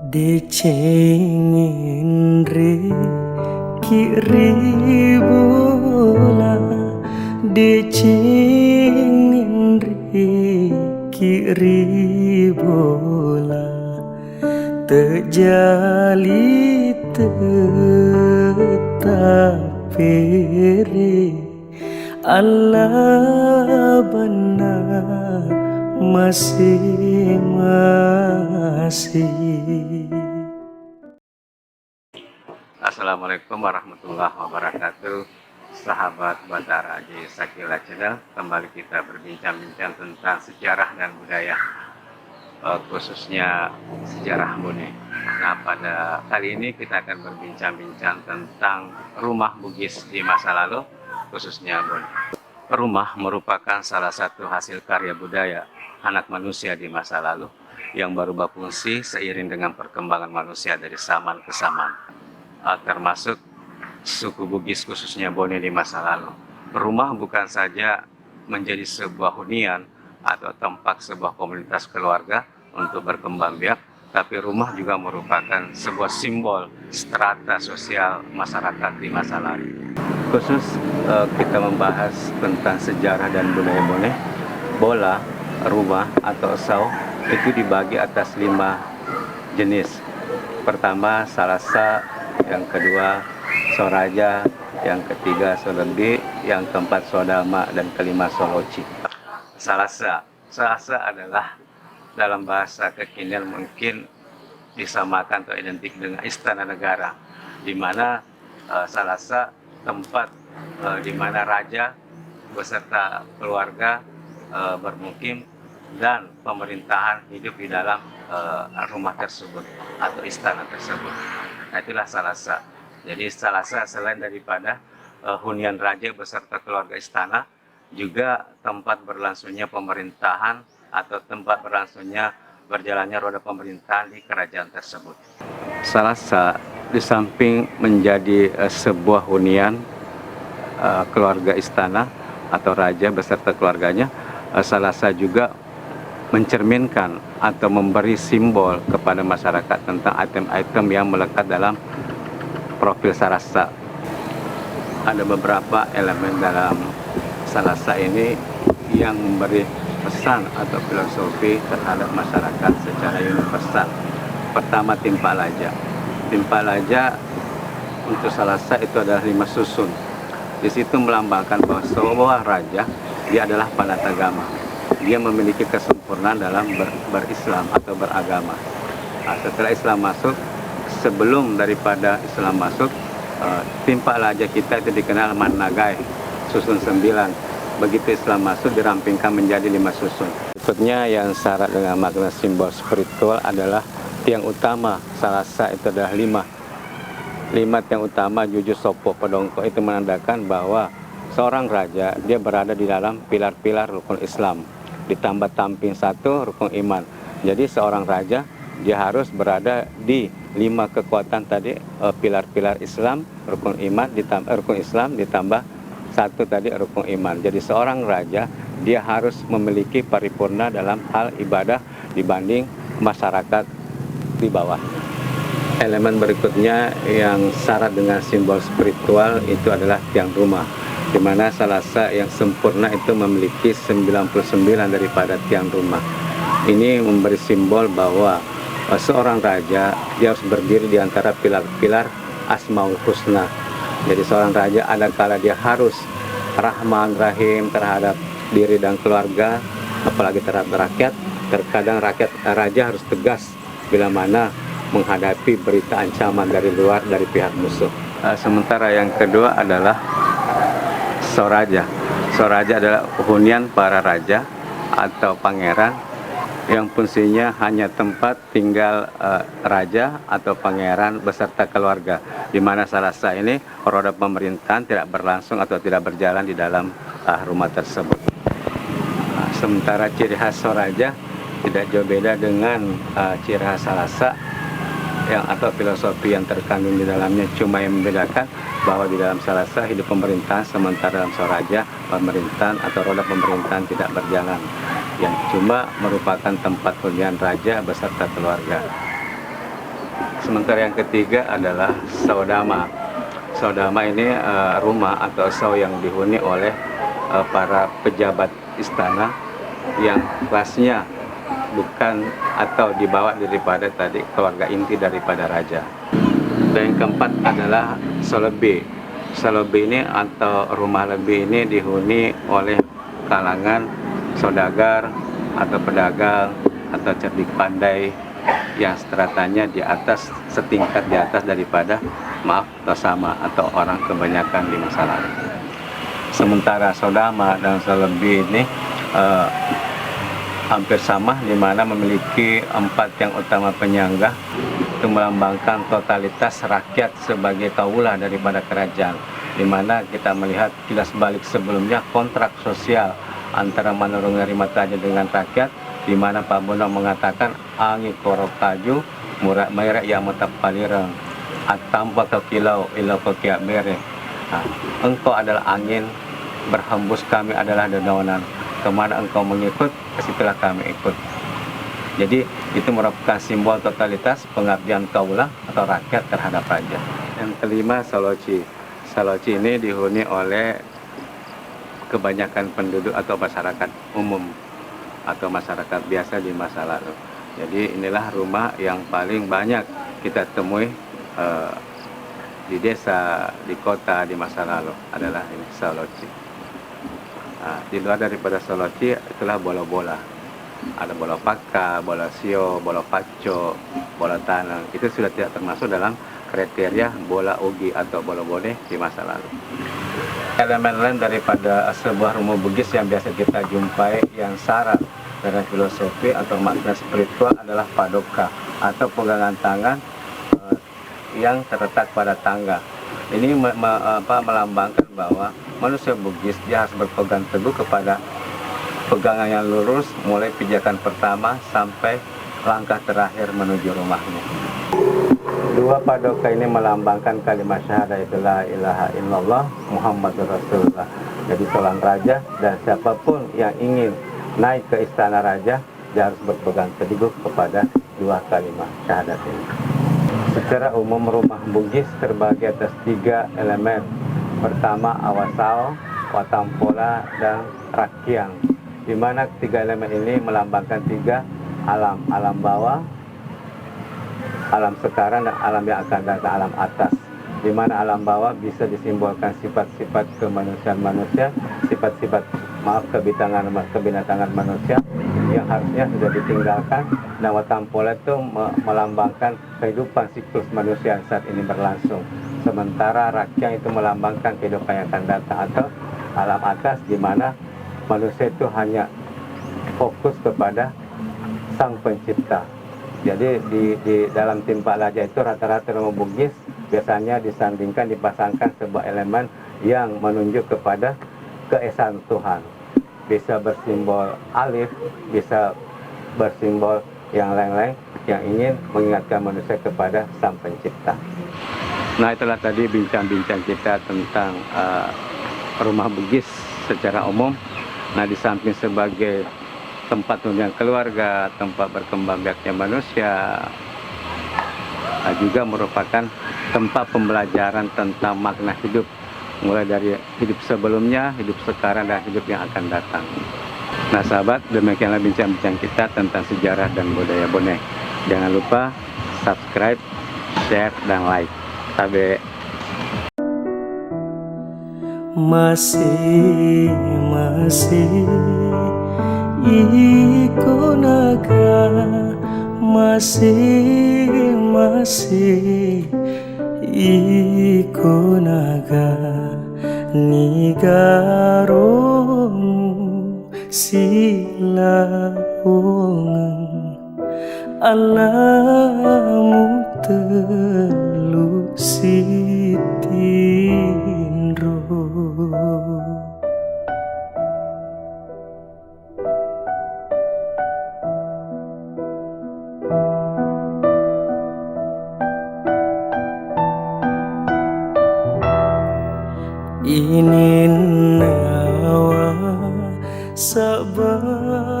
Decengin kiri bola, decengin kiri bola, terjali tetapere Allah benar masing-masing. Assalamualaikum warahmatullahi wabarakatuh. Sahabat Batara J Sakila Channel, kembali kita berbincang-bincang tentang sejarah dan budaya, khususnya sejarah Bone. Nah, pada kali ini kita akan berbincang-bincang tentang rumah Bugis di masa lalu, khususnya Bone. Rumah merupakan salah satu hasil karya budaya anak manusia di masa lalu yang berubah fungsi seiring dengan perkembangan manusia dari zaman ke zaman, termasuk suku Bugis khususnya Bone di masa lalu. Rumah bukan saja menjadi sebuah hunian atau tempat sebuah komunitas keluarga untuk berkembang biak, tapi rumah juga merupakan sebuah simbol strata sosial masyarakat di masa lalu. Khusus kita membahas tentang sejarah dan budaya Bone, bola, rumah atau sau itu dibagi atas 5 jenis. Pertama Salasa, yang kedua Soraja, yang ketiga Solembi, yang keempat Sodama, dan kelima Soloci. Salasa adalah dalam bahasa kekinian mungkin disamakan atau identik dengan istana negara, di mana Salasa tempat di mana raja beserta keluarga bermukim dan pemerintahan hidup di dalam rumah tersebut atau istana tersebut. Nah, itulah Salasa. Jadi Salasa selain daripada hunian raja beserta keluarga istana, juga tempat berlangsungnya pemerintahan atau tempat berlangsungnya berjalannya roda pemerintahan di kerajaan tersebut. Salasa di samping menjadi sebuah hunian keluarga istana atau raja beserta keluarganya, Salasa juga mencerminkan atau memberi simbol kepada masyarakat tentang item-item yang melekat dalam profil Salasa. Ada beberapa elemen dalam Salasa ini yang memberi pesan atau filosofi terhadap masyarakat secara universal. Pertama, Timpalaja. Timpalaja untuk Salasa itu adalah 5 susun. Di situ melambangkan bahwa sebuah raja dia adalah panatagama. Dia memiliki kesempurnaan dalam berislam atau beragama. Nah, setelah Islam masuk, sebelum daripada Islam masuk, Timpalaja kita itu dikenal Managai, susun 9. Begitu Islam masuk, dirampingkan menjadi 5 susun. Berikutnya yang syarat dengan makna simbol spiritual adalah tiang utama Salasa itu adalah 5 tiang utama Juju Sopo Pedongko. Itu menandakan bahwa seorang raja dia berada di dalam pilar-pilar rukun Islam, ditambah tamping 1 rukun iman. Jadi seorang raja dia harus berada di 5 kekuatan tadi, pilar-pilar Islam, rukun iman ditambah rukun Islam ditambah 1 tadi rukun iman. Jadi seorang raja dia harus memiliki paripurna dalam hal ibadah dibanding masyarakat di bawah. Elemen berikutnya yang syarat dengan simbol spiritual itu adalah tiang rumah, di mana Salasa yang sempurna itu memiliki 99 daripada tiang rumah. Ini memberi simbol bahwa seorang raja dia harus berdiri di antara pilar-pilar Asmaul Husna. Jadi seorang raja ada kala dia harus Rahman Rahim terhadap diri dan keluarga, apalagi terhadap rakyat. Terkadang raja harus tegas bila mana menghadapi berita ancaman dari luar, dari pihak musuh. Sementara yang kedua adalah Soraja. Soraja adalah hunian para raja atau pangeran yang fungsinya hanya tempat tinggal raja atau pangeran beserta keluarga, di mana Salasa ini roda pemerintahan tidak berlangsung atau tidak berjalan di dalam rumah tersebut. Sementara ciri khas Soraja tidak jauh beda dengan ciri khas Salasa atau filosofi yang terkandung di dalamnya, cuma yang membedakan bahwa di dalam Salasa hidup pemerintahan, sementara dalam Soraja pemerintahan atau roda pemerintahan tidak berjalan, yang cuma merupakan tempat hunian raja beserta keluarga. Sementara yang ketiga adalah saudama. Saudama ini rumah atau sau yang dihuni oleh para pejabat istana yang kelasnya bukan atau dibawa daripada tadi keluarga inti daripada raja. Dan yang keempat adalah solobe. Solobe ini atau rumah lebih ini dihuni oleh kalangan saudagar atau pedagang atau cerdik pandai yang stratanya di atas, setingkat di atas daripada atau sama atau orang kebanyakan di masa lalu. Sementara saudama dan solobe ini hampir sama, di mana memiliki 4 yang utama penyangga. Itu melambangkan totalitas rakyat sebagai kaulah daripada kerajaan, di mana kita melihat kilas balik sebelumnya kontrak sosial antara Manurung Narimatanya dengan rakyat, di mana Pak Bono mengatakan angi korok kaju murah merek yang metap palireng atampa ke kilau ilau ke kiak mere. Engkau adalah angin, berhembus kami adalah dedaunan, kemana engkau mengikut kesitulah kami ikut. Jadi itu merupakan simbol totalitas pengabdian kaulah atau rakyat terhadap raja. Yang kelima, Saloci. Saloci ini dihuni oleh kebanyakan penduduk atau masyarakat umum atau masyarakat biasa di masa lalu. Jadi inilah rumah yang paling banyak kita temui di desa, di kota di masa lalu adalah ini Saloci. Di luar daripada Saloci itulah bola-bola. Ada bola paka, bola sio, bola paco, bola tanang. Itu sudah tidak termasuk dalam kriteria bola ugi atau bola bone di masa lalu. Elemen lain daripada sebuah rumah Bugis yang biasa kita jumpai yang syarat dari filosofi atau makna spiritual adalah padoka atau pegangan tangan yang terletak pada tangga. Ini melambangkan bahwa manusia Bugis dia harus berpegang teguh kepada pegangan yang lurus mulai pijakan pertama sampai langkah terakhir menuju rumahnya. Dua padoka ini melambangkan kalimat syahadat, itu la ilaha illallah Muhammadur Rasulullah. Jadi seorang raja dan siapapun yang ingin naik ke istana raja, dia harus berpegang teguh kepada dua kalimat syahadat ini. Secara umum rumah Bugis terbagi atas 3 elemen. Pertama awasao, watampola, dan rakyang. Di mana 3 elemen ini melambangkan 3 alam, alam bawah, alam sekarang, dan alam yang akan datang, alam atas. Di mana alam bawah bisa disimbolkan sifat-sifat kemanusiaan manusia, sifat-sifat kebinatangan manusia yang harusnya sudah ditinggalkan. Dan watampola itu melambangkan kehidupan siklus manusia saat ini berlangsung. Sementara rakyat itu melambangkan kehidupan yang akan datang atau alam atas, di mana manusia itu hanya fokus kepada Sang Pencipta. Jadi di dalam timpak raja itu rata-rata rumah Bugis biasanya disandingkan, dipasangkan sebuah elemen yang menunjuk kepada keesaan Tuhan. Bisa bersimbol alif, bisa bersimbol yang lain-lain yang ingin mengingatkan manusia kepada Sang Pencipta. Nah, itulah tadi bincang-bincang kita tentang rumah Bugis secara umum. Nah, di samping sebagai tempat hunian keluarga, tempat berkembang biaknya manusia, juga merupakan tempat pembelajaran tentang makna hidup, mulai dari hidup sebelumnya, hidup sekarang, dan hidup yang akan datang. Nah sahabat, demikianlah bincang-bincang kita tentang sejarah dan budaya Bone. Jangan lupa subscribe, share, dan like. Tabe. Masih ikonaga, masih ikonaga nigaromu silaung alamu telu sitindro. Ini nawa sabar